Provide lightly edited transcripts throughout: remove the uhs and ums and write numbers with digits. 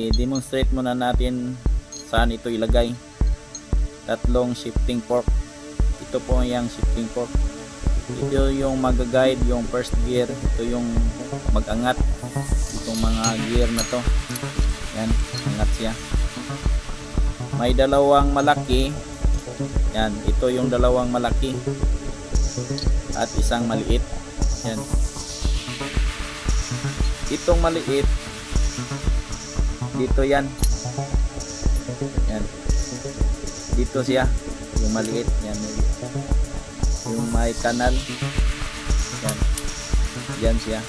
i-demonstrate muna natin saan ito ilagay. Tatlong shifting fork. Ito po yung shifting fork. Ito yung mag-guide yung first gear. Ito yung mag-angat itong mga gear na to. Yan, angat siya. May dalawang malaki. Yan, ito yung dalawang malaki at isang maliit. Yan. Itong maliit dito yan. Yan. Dito siya, yung maliit. Yan. Yung may kanal. Yan. Yan siya.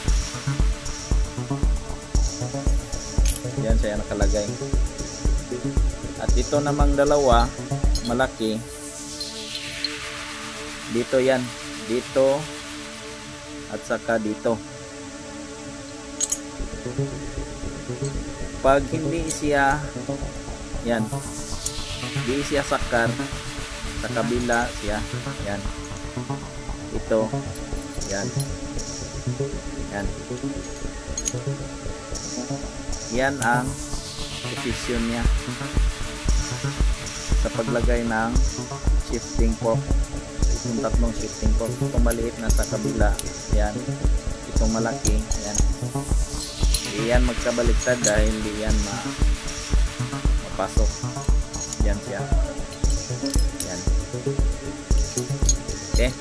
Yan siya nakalagay. At ito namang dalawa malaki. Dito yan. Dito at saka dito. Pag hindi siya yan, hindi siya sakar sa kabila siya. Yan. Ito. Yan. Yan. Yan ang position niya sa paglagay ng shifting fork. Itong tatlong shifting fork. Itong maliit na sa kabila. Yan. Itong malaki. Yan. Hindi yan magkabaliktad dahil hindi yan mapasok. Yan siya. Yan. Okay.